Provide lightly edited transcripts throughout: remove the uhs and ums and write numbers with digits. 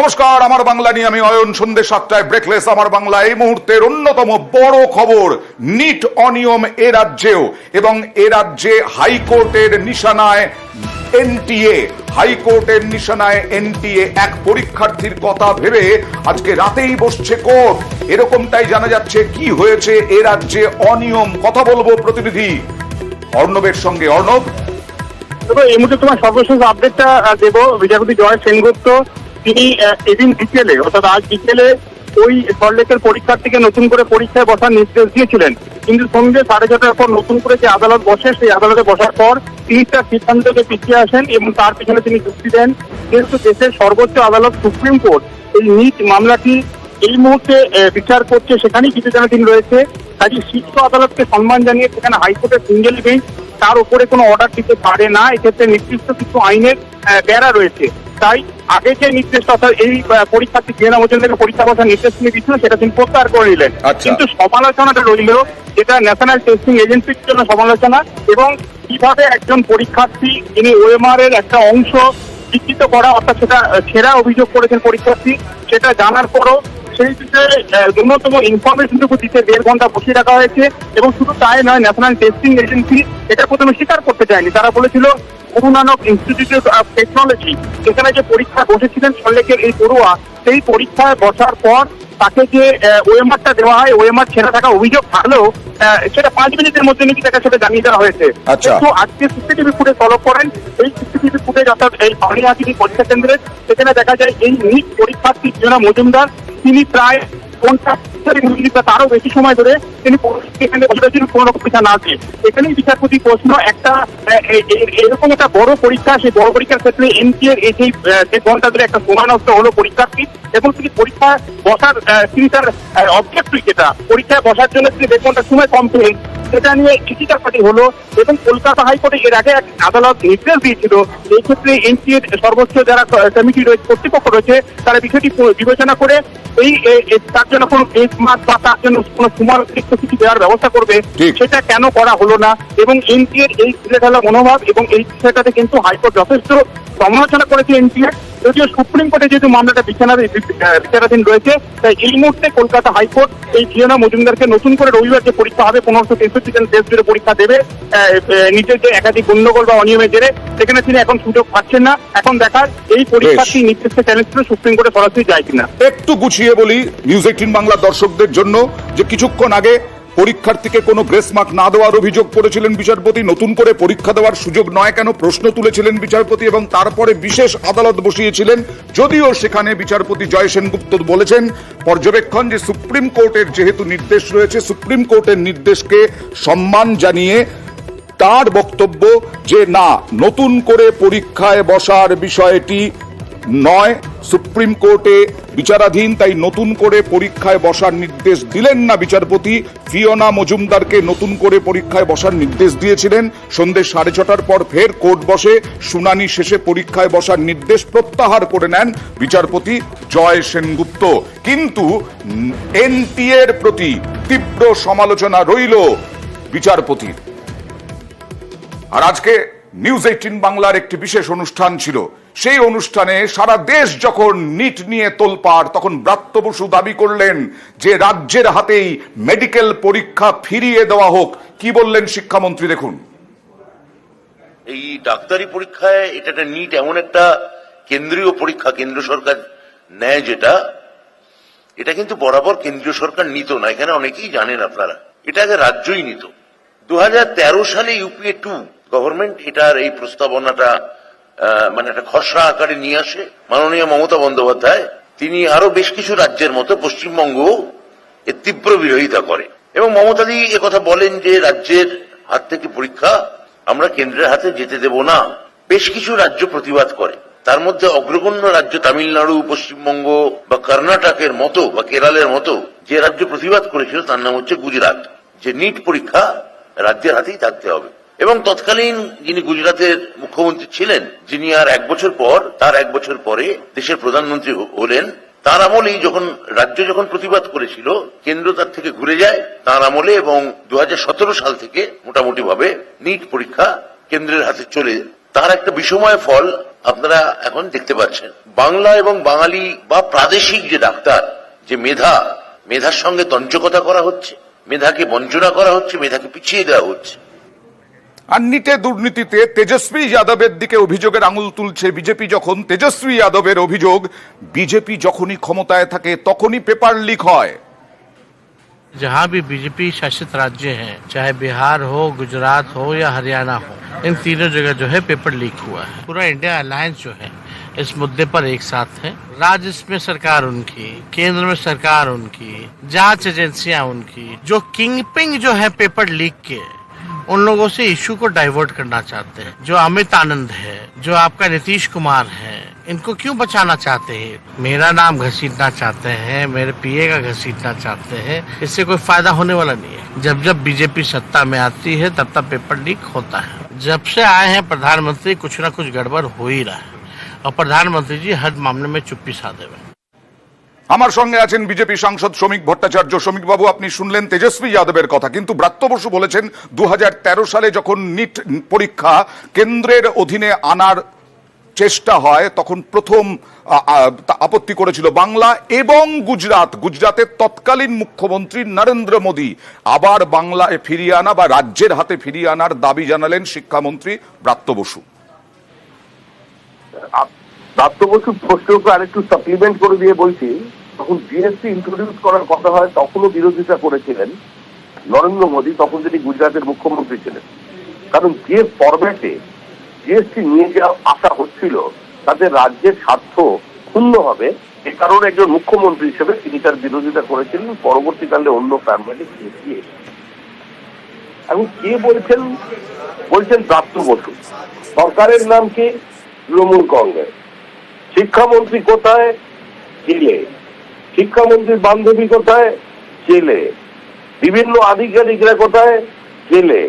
নমস্কার, আমার বাংলা নিয়ে আমি অয়ন। সন্ধ্যে 7টায় ব্রেকলেস আমার বাংলা। এই মুহূর্তের অন্যতম বড় খবর, নিট অনিয়ম এ রাজ্যেও, এবং এ রাজ্যে হাইকোর্টের নিশানায় এনটিএ। হাইকোর্টের নিশানায় এনটিএ। এক পরীক্ষার্থীর কথা ভেবে আজকে রাতেই বসছে কোর্ট, এরকমটাই জানা যাচ্ছে। কি হয়েছে এ রাজ্যে অনিয়ম, কথা বলবো প্রতিনিধি অর্ণবের সঙ্গে। অর্ণব, এই মুহূর্তে তোমার সর্বশেষ আপডেটটা দেব। বিচারপতি জয় সেনগুপ্ত তিনি এদিন বিকেলে, অর্থাৎ আজ বিকেলে ওই সল্টলেকের পরীক্ষার্থীকে নতুন করে পরীক্ষায় বসার নির্দেশ দিয়েছিলেন, কিন্তু সন্ধ্যে 6:30টার পর নতুন করে যে আদালত বসে, সেই আদালতে বসার পর তিনি তার সিদ্ধান্তকে পিছিয়ে আসেন এবং তার পিছনে তিনি যুক্তি দেন যেহেতু দেশের সর্বোচ্চ আদালত সুপ্রিম কোর্ট এই নিট মামলাটি এই মুহূর্তে বিচার করছে, সেখানেই বিচারাধীন রয়েছে। কাজে শীর্ষ আদালতকে সম্মান জানিয়ে সেখানে হাইকোর্টের সিঙ্গেল বেঞ্চ তার উপরে কোনো অর্ডার দিতে পারে না। এক্ষেত্রে নির্দিষ্ট কিছু আইনের বেড়া রয়েছে। তাই আগে যে নির্দেশ, অর্থাৎ এই পরীক্ষার্থী জিএনা মজুমদারকে পরীক্ষা বসার নির্দেশ তিনি দিচ্ছিল, সেটা তিনি প্রত্যাহার করে নিলেন। কিন্তু সমালোচনাটা রইল, যেটা ন্যাশনাল টেস্টিং এজেন্সির জন্য সমালোচনা, এবং কিভাবে একজন পরীক্ষার্থী যিনি ওএমআর এর একটা অংশ বিকৃত করা, অর্থাৎ সেটা ছেঁড়া অভিযোগ করেছেন পরীক্ষার্থী, সেটা জানার পরও সেই বিষয়ে ন্যূনতম ইনফরমেশনটুকু দিতে 1.5 ঘন্টা বসিয়ে রাখা হয়েছে। এবং শুধু তাই নয়, ন্যাশনাল টেস্টিং এজেন্সি এটা প্রথমে স্বীকার করতে চায়নি। তারা বলেছিল Guru Nanak institute of technology, যেখানে যে পরীক্ষা বসেছিলেন সল্টলেকের এই পড়ুয়া, সেই পরীক্ষায় বসার পর তাকে যে ওএমআরটা দেওয়া হয়, ওএমআর ছেড়ে থাকা অভিযোগ থাকলেও সেটা 5 মিনিটের মধ্যে নাকি তাকে সেটা জানিয়ে দেওয়া হয়েছে। কিন্তু আজকে সিসিটিভি ফুটেজ ফলো করেন, এই সিসিটিভি ফুটেজ অর্থাৎ এই পানিহাটি পরীক্ষা কেন্দ্রে, সেখানে দেখা যায় এই নিট পরীক্ষার্থী জিএনা মজুমদার তিনি প্রায় 50 মিনিট বা তারও বেশি সময় ধরে তিনি এখানে বসেছিলেন কোন রকম পরীক্ষা না দিয়ে। এখানেই বিচারপতি প্রশ্ন, একটা এরকম একটা বড় পরীক্ষা, সেই বড় পরীক্ষার ক্ষেত্রে এনটিএর এই যে ঘন্টা ধরে একটা সময় নষ্ট হলো পরীক্ষার্থী, এবং তিনি পরীক্ষা বসার তিনি তার অবজেক্টিভ যেটা পরীক্ষায় বসার জন্য তিনি 1.5 ঘন্টা সময় কম পেলেন, সেটা নিয়ে চিঠিকাপাটি হলো। এবং কলকাতা হাইকোর্টে এর আগে এক আদালত নির্দেশ দিয়েছিল, এই ক্ষেত্রে এনটিএর সর্বোচ্চ যারা কমিটি রয়েছে, কর্তৃপক্ষ রয়েছে, তারা বিষয়টি বিবেচনা করে এই তার জন্য কোনো বেঞ্চমার্ক বা তার জন্য কোনো সুমারিত কিছু দেওয়ার ব্যবস্থা করবে, সেটা কেন করা হলো না। এবং এনটিএর এই তুলে ধরা মনোভাব এবং এই বিষয়টাতে কিন্তু হাইকোর্ট যথেষ্ট সমালোচনা করেছে এনটিএর। যদিও সুপ্রিম কোর্টে যেহেতু মামলাটা বিচারাধীন রয়েছে, তাই এই মুহূর্তে কলকাতা হাইকোর্ট এই জিএনা মজুমদারকে নতুন করে রবিবার যে পরীক্ষা হবে, 1563 জন দেশ জুড়ে পরীক্ষা দেবে, নিজের যে একাধিক গণ্ডগোল বা অনিয়মের জেরে, সেখানে তিনি এখন সুযোগ পাচ্ছেন না। এখন দেখার এই পরীক্ষার্থী নির্দেশকে চ্যালেঞ্জ করে সুপ্রিম কোর্টে সরাসরি যায় কিনা। একটু গুছিয়ে বলি নিউজ 18 বাংলা দর্শকদের জন্য, যে কিছুক্ষণ আগে পরীক্ষার্থীকে কোনো গ্রেস মার্ক না দেওয়ার অভিযোগ করেছিলেন বিচারপতি। নতুন করে পরীক্ষা দেওয়ার সুযোগ নয় কেন প্রশ্ন তুলেছিলেন বিচারপতি, এবং তারপরে বিশেষ আদালত বসিয়েছিলেন। যদিও সেখানে বিচারপতি জয় সেনগুপ্ত বলেছেন পর্যবেক্ষণ, যে সুপ্রিম কোর্টের যেহেতু নির্দেশ রয়েছে, সুপ্রিম কোর্টের নির্দেশকে সম্মান জানিয়ে তার বক্তব্য যে না, নতুন করে পরীক্ষায় বসার বিষয়টি নয়, সুপ্রিম কোর্টে বিচারাধীন, তাই নতুন করে পরীক্ষায় বসার নির্দেশ দিলেন না বিচারপতি। ফিওনা মজুমদারকে নতুন করে পরীক্ষায় বসার নির্দেশ দিয়েছিলেন। সন্ধ্যে 6:30টার পর ফের কোর্ট বসে, শুনানি শেষে পরীক্ষায় বসার নির্দেশ প্রত্যাহার করে নেন বিচারপতি জয় সেনগুপ্ত। কিন্তু এনটিএর প্রতি তীব্র সমালোচনা রইল বিচারপতির। আর আজকে নিউজ 18 বাংলার একটি বিশেষ অনুষ্ঠান ছিল। সেই অনুষ্ঠানে সারা দেশ যখন নিট নিয়ে তোলপাড়, তখন ব্রাত্য বসু দাবি করলেন যে রাজ্যের হাতেই মেডিকেল পরীক্ষা ফিরিয়ে দেওয়া হোক। কি বললেন শিক্ষামন্ত্রী, দেখুন। এই ডাক্তারি পরীক্ষায় এটা একটা নিট এমন একটা কেন্দ্রীয় পরীক্ষা, কেন্দ্র সরকার নেয় যেটা, এটা কিন্তু বরাবর কেন্দ্রীয় সরকার নিত না। এখানে অনেকেই জানেন আপনারা, এটা আগে রাজ্যই নিত। 2013 সালে ইউপিএ 2 গভর্নমেন্ট এটার এই প্রস্তাবনাটা মানে একটা খসড়া আকারে নিয়ে আসে। মাননীয় মমতা বন্দ্যোপাধ্যায় তিনি আরো বেশ কিছু রাজ্যের মতো পশ্চিমবঙ্গ এর তীব্র বিরোধিতা করে, এবং মমতাদি একথা বলেন যে রাজ্যের হাত থেকে পরীক্ষা আমরা কেন্দ্রের হাতে যেতে দেব না। বেশ কিছু রাজ্য প্রতিবাদ করে, তার মধ্যে অগ্রগণ্য রাজ্য তামিলনাড়ু, পশ্চিমবঙ্গ বা কর্ণাটকের মতো বা কেরালের মতো যে রাজ্য প্রতিবাদ করেছিল তার নাম হচ্ছে গুজরাট, যে নিট পরীক্ষা রাজ্যের হাতেই থাকতে হবে। এবং তৎকালীন যিনি গুজরাটের মুখ্যমন্ত্রী ছিলেন, যিনি আর 1 বছর পর, তার 1 বছর পরে দেশের প্রধানমন্ত্রী হলেন, তার আমলেই যখন রাজ্য যখন প্রতিবাদ করেছিল, কেন্দ্র তার থেকে ঘুরে যায় তার আমলে, এবং 2017 সাল থেকে মোটামুটি ভাবে নিট পরীক্ষা কেন্দ্রের হাতে চলে। তার একটা বিষময় ফল আপনারা এখন দেখতে পাচ্ছেন বাংলা এবং বাঙালি বা প্রাদেশিক যে ডাক্তার, যে মেধার সঙ্গে তঞ্চকতা করা হচ্ছে, মেধাকে বঞ্চনা করা হচ্ছে, মেধাকে পিছিয়ে দেওয়া হচ্ছে। আর নিটে দুর্নীতিতে তেজস্বী যাদবের দিকে অভিযোগের আঙুল তুলছে বিজেপি। যখন তেজস্বী যাদবের অভিযোগ, বিজেপি যখনই ক্ষমতায় থাকে তখনই পেপার লিক হয়। जहां भी बीजेपी शासित राज्य हैं, चाहे बिहार हो, गुजरात हो या हरियाणा हो, इन तीनों जगह जो है पेपर लीक हुआ है। पूरा इंडिया अलायंस जो है इस मुद्दे पर एक साथ है। राज्य में सरकार उनकी, केंद्र में सरकार उनकी, जांच एजेंसियां उनकी, जो किंगपिंग जो है पेपर लीक के, उन लोगों से इशू को डाइवर्ट करना चाहते हैं। जो अमित आनंद है, जो आपका नीतीश कुमार है, इनको क्यों बचाना चाहते हैं? मेरा नाम घसीटना चाहते हैं, मेरे पीए का घसीटना चाहते हैं। इससे कोई फायदा होने वाला नहीं है। जब जब बीजेपी सत्ता में आती है तब तब पेपर लीक होता है। जब से आए हैं प्रधानमंत्री, कुछ ना कुछ गड़बड़ हो ही रहा है और प्रधानमंत्री जी हर मामले में चुप्पी साधे हुए। আমার সঙ্গে আছেন বিজেপি সাংসদ শ্রমিক ভট্টাচার্য। শ্রমিক বাবু, আপনি শুনলেন তেজস্বী যাদবের কথা, কিন্তু ব্রাত্য বসু বলেছেন 2013 সালে যখন নিট পরীক্ষা কেন্দ্রের অধীনে আনার চেষ্টা হয় তখন প্রথম আপত্তি করেছিল বাংলা এবং গুজরাতের তৎকালীন মুখ্যমন্ত্রী নরেন্দ্র মোদী। আবার বাংলায় ফিরিয়ে আনা বা রাজ্যের হাতে ফিরিয়ে আনার দাবি জানালেন শিক্ষামন্ত্রী ব্রাত্য বসু। ব্রাত্য বসুর প্রশ্নকে আরেকটু সাপ্লিমেন্ট করে দিয়ে বলছি, তখন জিএসটি ইন্ট্রোডিউস করার কথা হয় তখনও বিরোধিতা করেছিলেন নরেন্দ্র মোদী, তখন তিনি গুজরাটের মুখ্যমন্ত্রী ছিলেন। কারণ যে ফরম্যাটে জিএসটি নিয়ে যাওয়া আসা হচ্ছিল তাতে রাজ্যের স্বার্থ ক্ষুণ্ণ হবে, এ কারণে একজন মুখ্যমন্ত্রী হিসেবে তিনি তার বিরোধিতা করেছিলেন। পরবর্তীকালে অন্য ফরম্যাটে গিয়ে এখন কে বলছেন ব্রাত্য বসু। সরকারের নাম কি? তৃণমূল কংগ্রেস। শিক্ষামন্ত্রী কোথায়? জেলে। শিক্ষামন্ত্রীর বান্ধবী কোথায়? জেলে। বিভিন্ন আধিকারিকরা কোথায়? জেলে।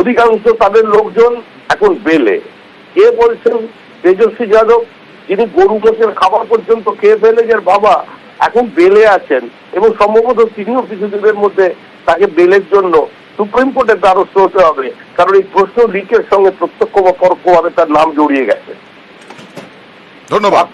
অধিকাংশ তাদের লোকজন এখন বেলে। কে বলছেন? তেজস্বী যাদব, যিনি গরু মোষের খাবার পর্যন্ত খেয়ে ফেলে যার বাবা এখন বেলে আছেন, এবং সম্ভবত তিনিও কিছুদিনের মধ্যে তাকে বেলের জন্য সুপ্রিম কোর্টের দ্বারস্থ হতে হবে, কারণ এই প্রশ্ন লিকের সঙ্গে প্রত্যক্ষ বা পরোক্ষভাবে তার নাম জড়িয়ে গেছে। ধন্যবাদ।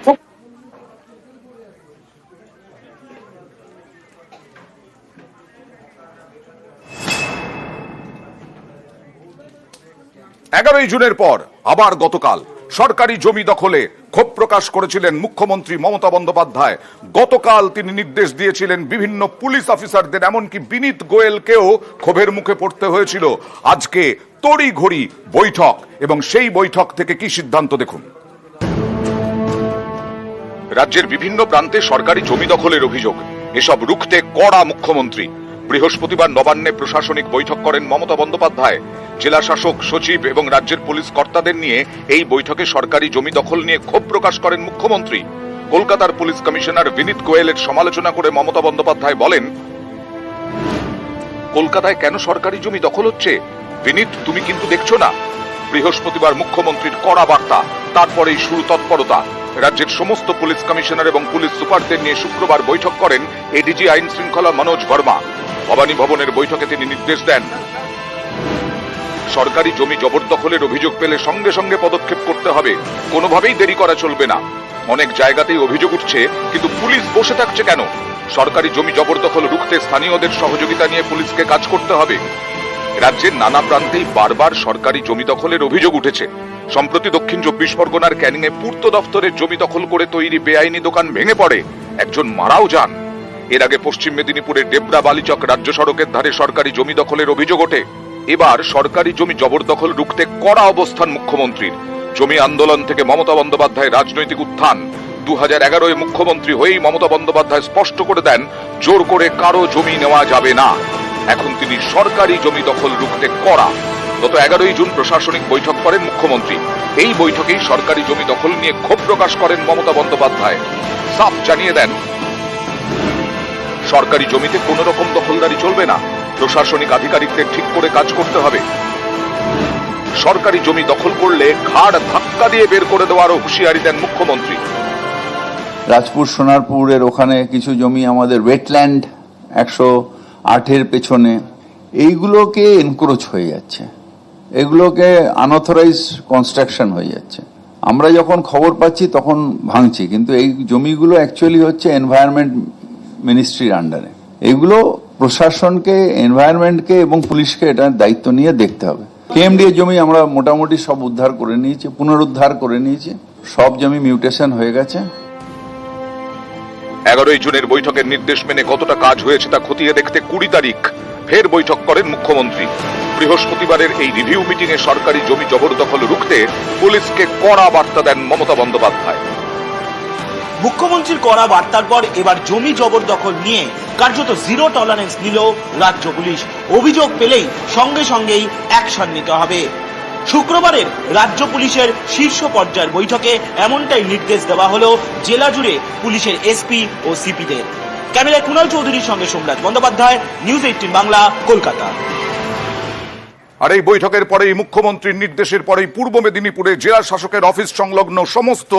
11 জুনের পর আবার গতকাল সরকারি জমি দখলে ক্ষোভ প্রকাশ করেছিলেন মুখ্যমন্ত্রী মমতা বন্দ্যোপাধ্যায়। গতকাল তিনি নির্দেশ দিয়েছিলেন বিভিন্ন পুলিশ অফিসারদের, এমনকি বিনীত গোয়েলকেও ক্ষোভের মুখে পড়তে হয়েছিল। আজকে তড়িঘড়ি বৈঠক, এবং সেই বৈঠক থেকে কি সিদ্ধান্ত দেখুন। রাজ্যের বিভিন্ন প্রান্তে সরকারি জমি দখলের অভিযোগ, এসব রুখতে কড়া মুখ্যমন্ত্রী। বৃহস্পতিবার নবান্নে প্রশাসনিক বৈঠক করেন মমতা বন্দ্যোপাধ্যায়। জেলা শাসক, সচিব এবং রাজ্যের পুলিশ কর্তাদের নিয়ে এই বৈঠকে সরকারি জমি দখল নিয়ে ক্ষোভ প্রকাশ করেন মুখ্যমন্ত্রী। কলকাতার পুলিশ কমিশনার বিনীত গোয়েলের সমালোচনা করে মমতা বন্দ্যোপাধ্যায় বলেন, কলকাতায় কেন সরকারি জমি দখল হচ্ছে? বিনীত, তুমি কিন্তু দেখছো না। বৃহস্পতিবার মুখ্যমন্ত্রীর কড়া বার্তা, তারপরেই শুরু তৎপরতা। রাজ্যের সমস্ত পুলিশ কমিশনার এবং পুলিশ সুপারদের নিয়ে শুক্রবার বৈঠক করেন এডিজি আইন শৃঙ্খলা মনোজ ভার্মা। ভবানী ভবনের বৈঠকে তিনি নির্দেশ দেন, সরকারি জমি জবরদখলের অভিযোগ পেলে সঙ্গে সঙ্গে পদক্ষেপ করতে হবে, কোনোভাবেই দেরি করা চলবে না। অনেক জায়গাতেই অভিযোগ উঠছে, কিন্তু পুলিশ বসে থাকছে কেন? সরকারি জমি জবরদখল রুখতে স্থানীয়দের সহযোগিতা নিয়ে পুলিশকে কাজ করতে হবে। রাজ্যের নানা প্রান্তেই বারবার সরকারি জমি দখলের অভিযোগ উঠেছে। সম্প্রতি দক্ষিণ 24 পরগনার ক্যানিংয়ে পূর্ত দফতরের জমি দখল করে তৈরি বেআইনি দোকান ভেঙে পড়ে, একজন মারাও যান। এর আগে পশ্চিম মেদিনীপুরের ডেবরা বালিচক রাজ্য সড়কের ধারে সরকারি জমি দখলের অভিযোগ ওঠে। এবার সরকারি জমি জবরদখল রুখতে কড়া অবস্থান মুখ্যমন্ত্রীর। জমি আন্দোলন থেকে মমতা বন্দ্যোপাধ্যায় রাজনৈতিক উত্থান। 2011-এ মুখ্যমন্ত্রী হয়েই মমতা বন্দ্যোপাধ্যায় স্পষ্ট করে দেন, জোর করে কারো জমি নেওয়া যাবে না। এখন তিনি সরকারি জমি দখল রুখতে কড়া। গত 11 জুন প্রশাসনিক বৈঠক করেন মুখ্যমন্ত্রী। এই বৈঠকেই সরকারি জমি দখল নিয়ে ক্ষোভ প্রকাশ করেন মমতা বন্দ্যোপাধ্যায়। সাফ জানিয়ে দেন, সরকারি জমিতে কোন রকম দখলদারি চলবে না, প্রশাসনিক আধিকারিকদের ঠিক করে কাজ করতে হবে। সরকারি জমি দখল করলে ঘাড় ধাক্কা দিয়ে বের করে দেওয়ারও হুঁশিয়ারি দেন মুখ্যমন্ত্রী। রাজপুর সোনারপুরের ওখানে কিছু জমি আমাদের ওয়েটল্যান্ড 108-এর পেছনে, এইগুলোকে এনক্রোচ হয়ে যাচ্ছে, এগুলোকে আনঅথরাইজ কনস্ট্রাকশন হয়ে যাচ্ছে। আমরা যখন খবর পাচ্ছি তখন ভাঙছি, কিন্তু এই জমিগুলো অ্যাকচুয়ালি হচ্ছে এনভায়রনমেন্ট মিনিস্ট্রির আন্ডারে। এগুলো প্রশাসনকে, এনভায়রনমেন্টকে এবং পুলিশকে এটার দায়িত্ব নিয়ে দেখতে হবে। কেএমডি এর জমি আমরা মোটামুটি সব উদ্ধার করে নিয়েছি, পুনরুদ্ধার করে নিয়েছি, সব জমি মিউটেশন হয়ে গেছে। 11 জুনের বৈঠকের নির্দেশ মেনে কতটা কাজ হয়েছে তা খতিয়ে দেখতে 20 তারিখ ফের বৈঠক করেন মুখ্যমন্ত্রী। বৃহস্পতিবারের এই রিভিউ মিটিংয়ে সরকারি জমি জবরদখল রুখতে পুলিশকে কড়া বার্তা দেন মমতা বন্দ্যোপাধ্যায়। মুখ্যমন্ত্রীর কড়া বার্তার পর এবার জমি জবরদখল নিয়ে কার্যত জিরো টলারেন্স নিল রাজ্য পুলিশ। অভিযোগ পেলেই সঙ্গে সঙ্গেই অ্যাকশন নিতে হবে। শুক্রবারের রাজ্য পুলিশের শীর্ষ পর্যায়ের বৈঠকে এমনটাই নির্দেশ দেওয়া হলো জেলা জুড়ে পুলিশের এসপি ও সিপিদের। ক্যামেরায় কুণাল চৌধুরীর সঙ্গে সোমরাজ বন্দ্যোপাধ্যায়, নিউজ 18 বাংলা, কলকাতা। আর এই বৈঠকের পরেই মুখ্যমন্ত্রীর নির্দেশের পরেই পূর্ব মেদিনীপুরে জেলা শাসকের অফিস সংলগ্ন সমস্ত